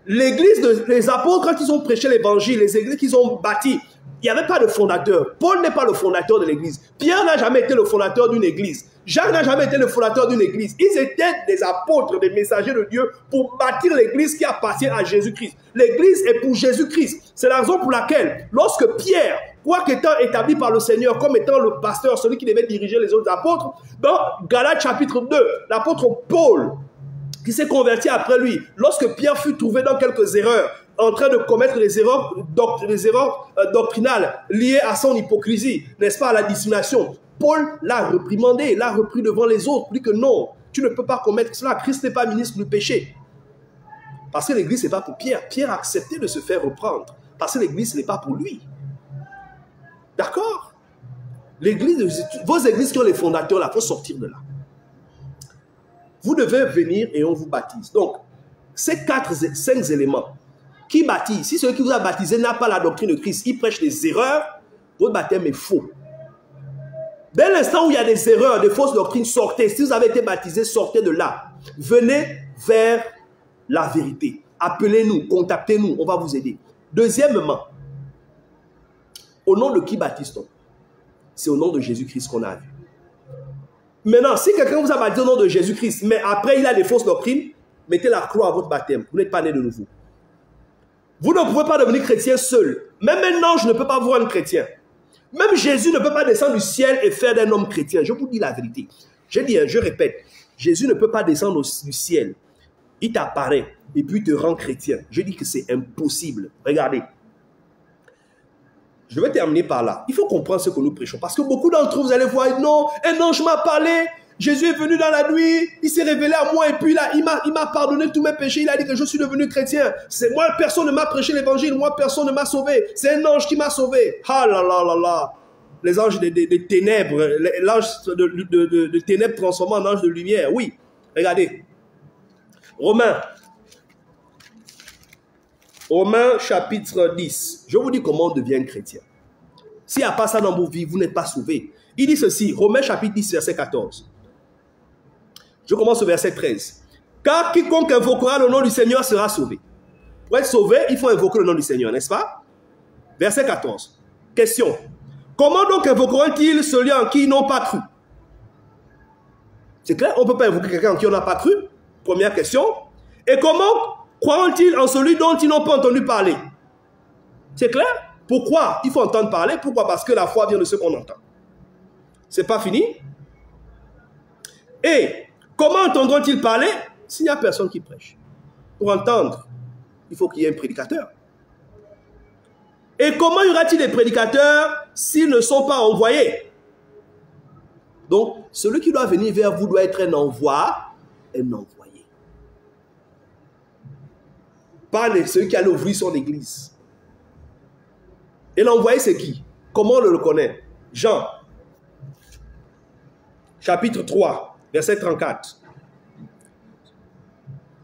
Speaker 1: L'église, les apôtres, quand ils ont prêché l'évangile, les églises qu'ils ont bâties, il n'y avait pas de fondateur. Paul n'est pas le fondateur de l'église. Pierre n'a jamais été le fondateur d'une église. Jacques n'a jamais été le fondateur d'une église. Ils étaient des apôtres, des messagers de Dieu pour bâtir l'église qui appartient à Jésus-Christ. L'église est pour Jésus-Christ. C'est la raison pour laquelle, lorsque Pierre, quoique étant établi par le Seigneur comme étant le pasteur, celui qui devait diriger les autres apôtres, dans Galates chapitre 2, l'apôtre Paul, qui s'est converti après lui, lorsque Pierre fut trouvé dans quelques erreurs, en train de commettre des erreurs doctrinales liées à son hypocrisie, n'est-ce pas, à la dissimulation, Paul l'a reprimandé, l'a repris devant les autres, dit que non, tu ne peux pas commettre cela, Christ n'est pas ministre du péché. Parce que l'église, ce n'est pas pour Pierre. Pierre a accepté de se faire reprendre, parce que l'église, ce n'est pas pour lui. D'accord? L'église, vos églises qui ont les fondateurs, là, il faut sortir de là. Vous devez venir et on vous baptise. Donc, ces 5 éléments, qui baptise? Si celui qui vous a baptisé n'a pas la doctrine de Christ, il prêche des erreurs, votre baptême est faux. Dès l'instant où il y a des erreurs, des fausses doctrines, sortez. Si vous avez été baptisé, sortez de là. Venez vers la vérité. Appelez-nous, contactez-nous, on va vous aider. Deuxièmement, au nom de qui baptise-t-on? C'est au nom de Jésus-Christ qu'on a vu. Maintenant, si quelqu'un vous a baptisé au nom de Jésus-Christ, mais après il a des fausses doctrines, mettez la croix à votre baptême. Vous n'êtes pas né de nouveau. Vous ne pouvez pas devenir chrétien seul. Même un ange ne peut pas vous rendre chrétien. Même Jésus ne peut pas descendre du ciel et faire d'un homme chrétien. Je vous dis la vérité. Je répète, Jésus ne peut pas descendre du ciel. Il t'apparaît et puis il te rend chrétien. Je dis que c'est impossible. Regardez. Je vais terminer par là. Il faut comprendre ce que nous prêchons. Parce que beaucoup d'entre vous, vous allez voir, non, un ange m'a parlé. Jésus est venu dans la nuit, il s'est révélé à moi et puis là, il m'a pardonné tous mes péchés. Il a dit que je suis devenu chrétien. C'est moi, personne ne m'a prêché l'évangile. Moi, personne ne m'a sauvé. C'est un ange qui m'a sauvé. Ah là là là là. Les anges des ténèbres, l'ange de ténèbres transformé en ange de lumière. Oui, regardez. Romains chapitre 10. Je vous dis comment on devient chrétien. S'il n'y a pas ça dans vos vies, vous n'êtes pas sauvés. Il dit ceci, Romains chapitre 10, verset 14. Je commence au verset 13. Car quiconque invoquera le nom du Seigneur sera sauvé. Pour être sauvé, il faut invoquer le nom du Seigneur, n'est-ce pas? Verset 14. Question. Comment donc invoqueront-ils celui en qui ils n'ont pas cru? C'est clair, on ne peut pas invoquer quelqu'un en qui on n'a pas cru. Première question. Et comment croiront-ils en celui dont ils n'ont pas entendu parler? C'est clair? Pourquoi il faut entendre parler? Pourquoi? Parce que la foi vient de ce qu'on entend. C'est pas fini? Et comment entendront-ils parler s'il n'y a personne qui prêche? Pour entendre, il faut qu'il y ait un prédicateur. Et comment y aura-t-il des prédicateurs s'ils ne sont pas envoyés? Donc, celui qui doit venir vers vous doit être un envoyé. Pas celui qui allait ouvrir son église. Et l'envoyé, c'est qui? Comment on le connaît? Jean, chapitre 3, verset 34.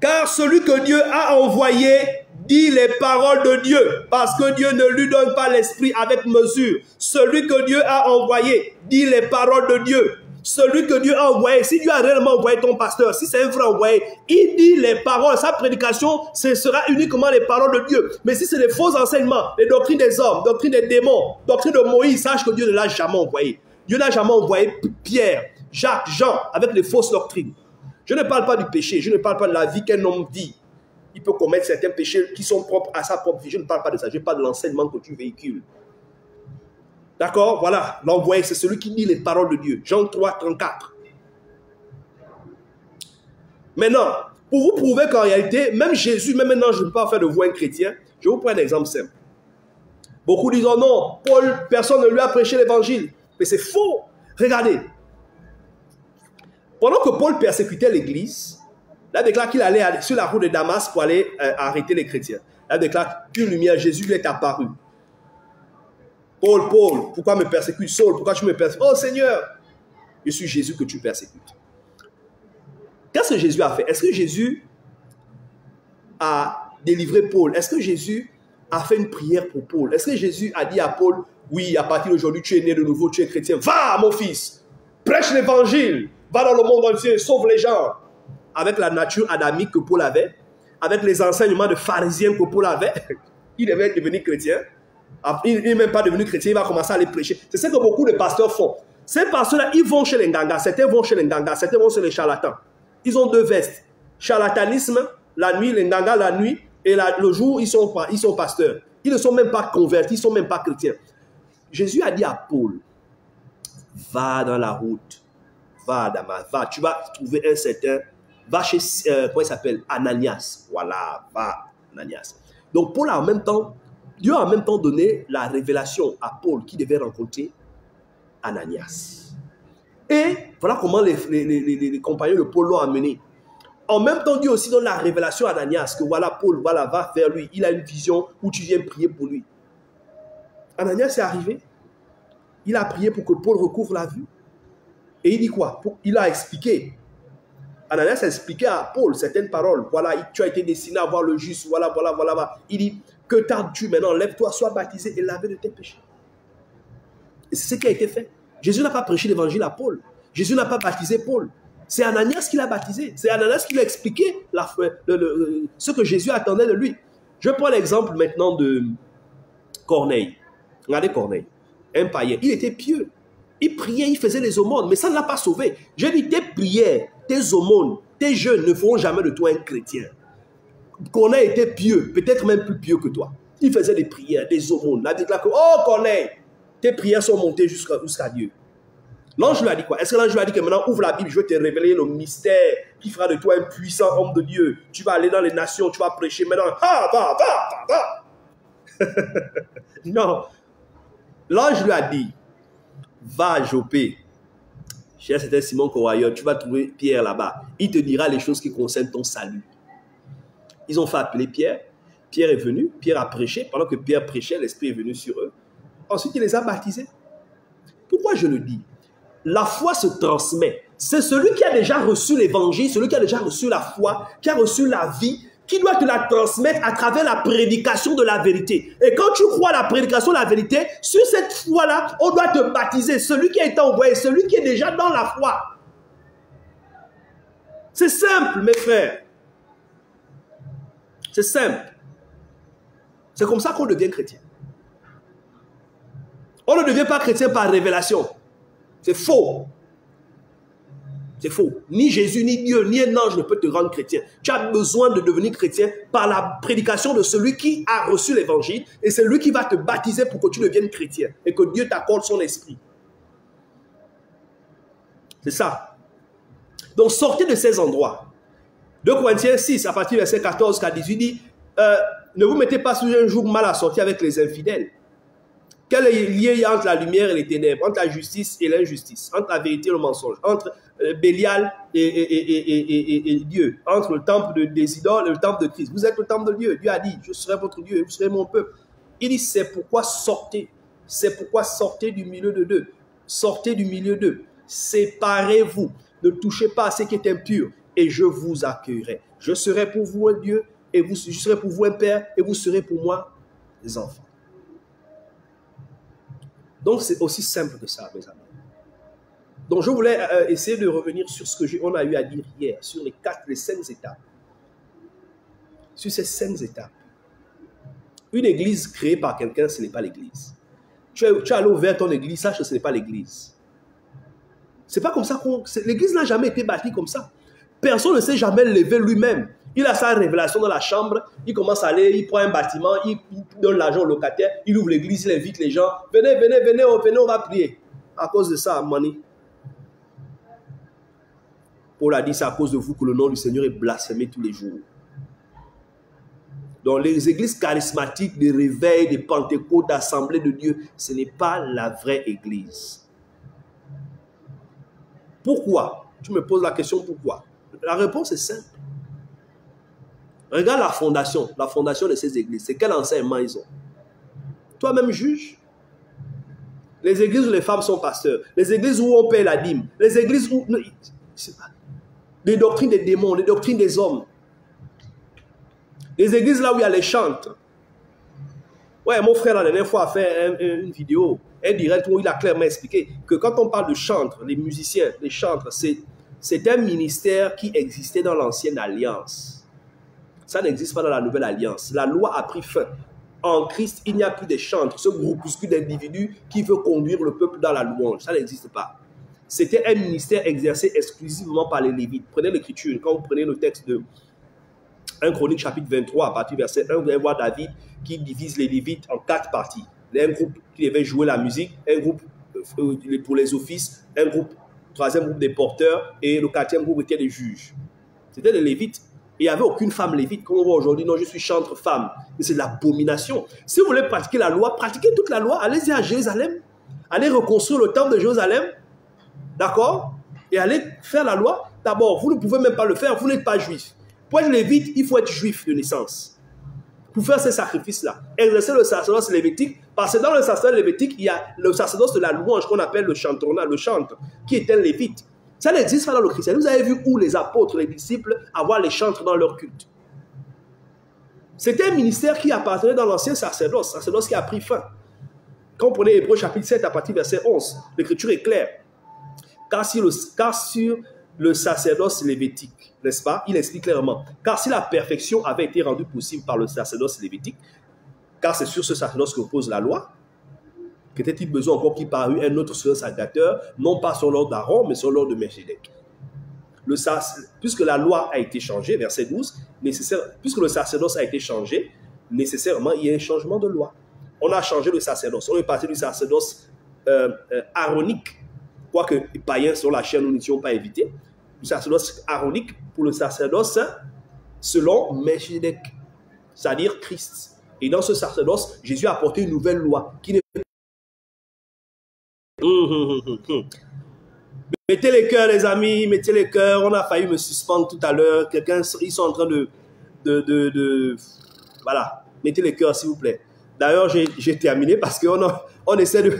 Speaker 1: Car celui que Dieu a envoyé dit les paroles de Dieu, parce que Dieu ne lui donne pas l'esprit avec mesure. Celui que Dieu a envoyé dit les paroles de Dieu. Celui que Dieu a envoyé, si Dieu a réellement envoyé ton pasteur, si c'est un vrai envoyé, il dit les paroles. Sa prédication, ce sera uniquement les paroles de Dieu. Mais si c'est des faux enseignements, les doctrines des hommes, doctrines des démons, doctrines de Moïse, sache que Dieu ne l'a jamais envoyé. Dieu n'a jamais envoyé Pierre, Jacques, Jean, avec les fausses doctrines. Je ne parle pas du péché, je ne parle pas de la vie qu'un homme vit. Il peut commettre certains péchés qui sont propres à sa propre vie. Je ne parle pas de ça, je parle de l'enseignement que tu véhicules. D'accord? Voilà, l'envoyé, c'est celui qui lit les paroles de Dieu. Jean 3, 34. Maintenant, pour vous prouver qu'en réalité, même Jésus, même maintenant, je ne peux pas faire de vous un chrétien, je vous prends un exemple simple. Beaucoup disent, oh non, Paul, personne ne lui a prêché l'évangile. Mais c'est faux. Regardez. Pendant que Paul persécutait l'église, il déclare qu'il allait sur la route de Damas pour aller arrêter les chrétiens. Il déclare qu'une lumière, Jésus lui est apparu. Paul, Paul, pourquoi me persécutes? Saul, pourquoi tu me persécutes? Oh Seigneur, je suis Jésus que tu persécutes. Qu'est-ce que Jésus a fait? Est-ce que Jésus a délivré Paul? Est-ce que Jésus a fait une prière pour Paul? Est-ce que Jésus a dit à Paul, oui, à partir d'aujourd'hui, tu es né de nouveau, tu es chrétien. Va, mon fils, prêche l'évangile, va dans le monde entier, sauve les gens. Avec la nature adamique que Paul avait, avec les enseignements de pharisiens que Paul avait, il devait devenir chrétien. Il n'est même pas devenu chrétien, il va commencer à aller prêcher. C'est ce que beaucoup de pasteurs font. Ces pasteurs-là, ils vont chez les ngangas. Certains vont chez les ngangas, certains vont chez les charlatans. Ils ont deux vestes. Charlatanisme, la nuit, les ngangas la nuit, et le jour, ils sont pasteurs. Ils ne sont même pas convertis, ils ne sont même pas chrétiens. Jésus a dit à Paul, va dans la route, va à Damas, va, tu vas trouver un certain, va chez, comment il s'appelle, Ananias. Voilà, va, Ananias. Donc Paul a en même temps, Dieu a en même temps donné la révélation à Paul qui devait rencontrer Ananias. Et voilà comment les compagnons de Paul l'ont amené. En même temps, Dieu aussi donne la révélation à Ananias que voilà, Paul, voilà, va vers lui. Il a une vision où tu viens prier pour lui. Ananias est arrivé. Il a prié pour que Paul recouvre la vue. Et il dit quoi? Il a expliqué. Ananias a expliqué à Paul certaines paroles. Voilà, tu as été destiné à voir le juste. Voilà, voilà, voilà. Il dit, que tardes-tu maintenant? Lève-toi, sois baptisé et lavé de tes péchés. Et c'est ce qui a été fait. Jésus n'a pas prêché l'évangile à Paul. Jésus n'a pas baptisé Paul. C'est Ananias qui l'a baptisé. C'est Ananias qui lui a expliqué ce que Jésus attendait de lui. Je prends l'exemple maintenant de Corneille. Regardez Corneille, un païen. Il était pieux. Il priait, il faisait les aumônes, mais ça ne l'a pas sauvé. Je dis, tes prières, tes aumônes, tes jeûnes ne feront jamais de toi un chrétien. Corneille était pieux, peut-être même plus pieux que toi. Il faisait des prières, des aumônes. Il a déclaré que, oh Corneille, tes prières sont montées jusqu'à Dieu. L'ange lui a dit quoi? Est-ce que l'ange lui a dit que maintenant ouvre la Bible, je vais te révéler le mystère qui fera de toi un puissant homme de Dieu. Tu vas aller dans les nations, tu vas prêcher maintenant. Ah, va. Non. L'ange lui a dit, va à Jopé, chez un certain Simon Corailleur, tu vas trouver Pierre là-bas. Il te dira les choses qui concernent ton salut. Ils ont fait appeler Pierre. Pierre est venu, Pierre a prêché. Pendant que Pierre prêchait, l'Esprit est venu sur eux. Ensuite, il les a baptisés. Pourquoi je le dis? La foi se transmet. C'est celui qui a déjà reçu l'évangile, celui qui a déjà reçu la foi, qui a reçu la vie, qui doit te la transmettre à travers la prédication de la vérité. Et quand tu crois à la prédication de la vérité, sur cette foi-là, on doit te baptiser. Celui qui a été envoyé, celui qui est déjà dans la foi. C'est simple, mes frères. C'est simple. C'est comme ça qu'on devient chrétien. On ne devient pas chrétien par révélation. C'est faux. C'est faux. Ni Jésus, ni Dieu, ni un ange ne peut te rendre chrétien. Tu as besoin de devenir chrétien par la prédication de celui qui a reçu l'évangile et c'est lui qui va te baptiser pour que tu deviennes chrétien et que Dieu t'accorde son esprit. C'est ça. Donc sortez de ces endroits. 2 Corinthiens 6, à partir du verset 14 à 18, dit ne vous mettez pas sous un joug mal assorti avec les infidèles. Quel est le lien entre la lumière et les ténèbres, entre la justice et l'injustice, entre la vérité et le mensonge, entre Bélial et Dieu, entre le temple des idoles et le temple de Christ? Vous êtes le temple de Dieu. Dieu a dit, je serai votre Dieu et vous serez mon peuple. Il dit, c'est pourquoi sortez. C'est pourquoi sortez du milieu de deux. Sortez du milieu d'eux. Séparez-vous. Ne touchez pas à ce qui est impur et je vous accueillerai. Je serai pour vous un Dieu et je serai pour vous un Père et vous serez pour moi des enfants. Donc, c'est aussi simple que ça, mes amis. Donc, je voulais essayer de revenir sur ce qu'on a eu à dire hier, sur les 5 étapes. Sur ces 5 étapes. Une église créée par quelqu'un, ce n'est pas l'église. Tu es allé vers ton église, sache que ce n'est pas l'église. C'est pas comme ça l'église n'a jamais été bâtie comme ça. Personne ne s'est jamais levé lui-même Il a sa révélation dans la chambre, il commence à aller, il prend un bâtiment, il donne l'argent au locataire, il ouvre l'église, il invite les gens. Venez, venez, venez, venez, on va prier. À cause de ça, Mani. Paul a dit, c'est à cause de vous que le nom du Seigneur est blasphémé tous les jours. Donc les églises charismatiques, des réveils, des pentecôtes, d'assemblée de Dieu, ce n'est pas la vraie église. Pourquoi? Tu me poses la question pourquoi? La réponse est simple. Regarde la fondation de ces églises. C'est quel enseignement ils ont? Toi-même juge. Les églises où les femmes sont pasteurs, les églises où on paie la dîme, les églises où... Les doctrines des démons, les doctrines des hommes. Les églises là où il y a les chantres. Ouais, mon frère la dernière fois a fait une vidéo, un direct où il a clairement expliqué que quand on parle de chantres, les musiciens, les chantres, c'est un ministère qui existait dans l'ancienne alliance. Ça n'existe pas dans la nouvelle alliance. La loi a pris fin. En Christ, il n'y a plus de chantres, ce groupuscule d'individus qui veut conduire le peuple dans la louange. Ça n'existe pas. C'était un ministère exercé exclusivement par les Lévites. Prenez l'écriture, quand vous prenez le texte de 1 Chronique chapitre 23, à partir du verset 1, vous allez voir David qui divise les Lévites en 4 parties. Un groupe qui devait jouer la musique, un groupe pour les offices, un groupe, troisième groupe des porteurs et le quatrième groupe était les juges. C'était les Lévites. Et il n'y avait aucune femme lévite. Comme on voit aujourd'hui, non, je suis chantre femme. Mais c'est de l'abomination. Si vous voulez pratiquer la loi, pratiquez toute la loi, allez-y à Jérusalem. Allez reconstruire le temple de Jérusalem. D'accord? Et allez faire la loi. D'abord, vous ne pouvez même pas le faire, vous n'êtes pas juif. Pour être lévite, il faut être juif de naissance. Pour faire ces sacrifices-là. Exercer le sacerdoce lévitique, parce que dans le sacerdoce lévitique, il y a le sacerdoce de la louange qu'on appelle le chantronnat, le chantre, qui est un lévite. Ça n'existe pas dans le christianisme. Vous avez vu où les apôtres, les disciples, avoir les chantres dans leur culte. C'était un ministère qui appartenait dans l'ancien sacerdoce qui a pris fin. Quand on prenait Hébreux chapitre 7 à partir du verset 11, l'écriture est claire. Car sur le sacerdoce lévitique, n'est-ce pas? Il explique clairement. Car si la perfection avait été rendue possible par le sacerdoce lévitique, car c'est sur ce sacerdoce que repose la loi, qu'était-il besoin encore qu'il parût un autre sacrificateur, non pas sur l'ordre d'Aaron, mais sur l'ordre de Melchizedek. Puisque la loi a été changée, verset 12, puisque le sacerdoce a été changé, nécessairement, il y a un changement de loi. On a changé le sacerdoce. On est passé du sacerdoce aaronique, quoique les païens sur la chair, nous n'étions pas évités, du sacerdoce aaronique pour le sacerdoce selon Melchizedek, c'est-à-dire Christ. Et dans ce sacerdoce, Jésus a apporté une nouvelle loi qui n'est Mettez les cœurs, les amis, mettez les cœurs. On a failli me suspendre tout à l'heure. Ils sont en train de... Voilà, mettez les cœurs, s'il vous plaît. D'ailleurs, j'ai terminé parce qu'on essaie de...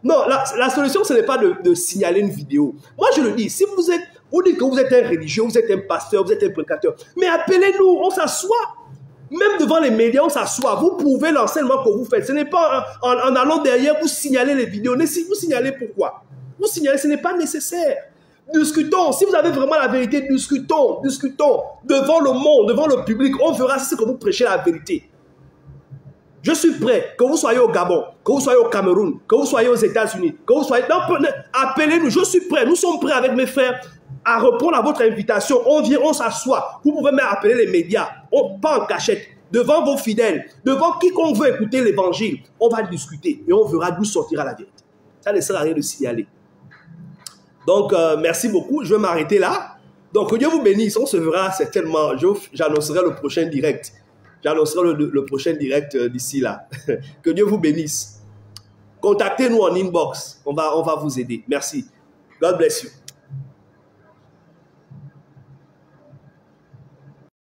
Speaker 1: Non, la solution, ce n'est pas de signaler une vidéo. Moi, je le dis, si vous dites que vous êtes un religieux, vous êtes un pasteur, vous êtes un prédicateur, mais appelez-nous, on s'assoit. Même devant les médias, on s'assoit. Vous prouvez l'enseignement que vous faites. Ce n'est pas en allant derrière, vous signalez les vidéos. Vous signalez pourquoi? Vous signalez, ce n'est pas nécessaire. Discutons. Si vous avez vraiment la vérité, discutons. Discutons devant le monde, devant le public. On verra si c'est que vous prêchez la vérité. Je suis prêt, que vous soyez au Gabon, que vous soyez au Cameroun, que vous soyez aux États-Unis, que vous soyez... Appelez-nous, je suis prêt. Nous sommes prêts avec mes frères à répondre à votre invitation. On vient, on s'assoit. Vous pouvez même appeler les médias, pas en cachette, devant vos fidèles, devant quiconque veut écouter l'évangile. On va discuter et on verra d'où sortira la vérité. Ça ne sert à rien de signaler. Donc, merci beaucoup. Je vais m'arrêter là. Donc, que Dieu vous bénisse. On se verra certainement. J'annoncerai le prochain direct. J'annoncerai le prochain direct d'ici là. Que Dieu vous bénisse. Contactez-nous en inbox. On va vous aider. Merci. God bless you.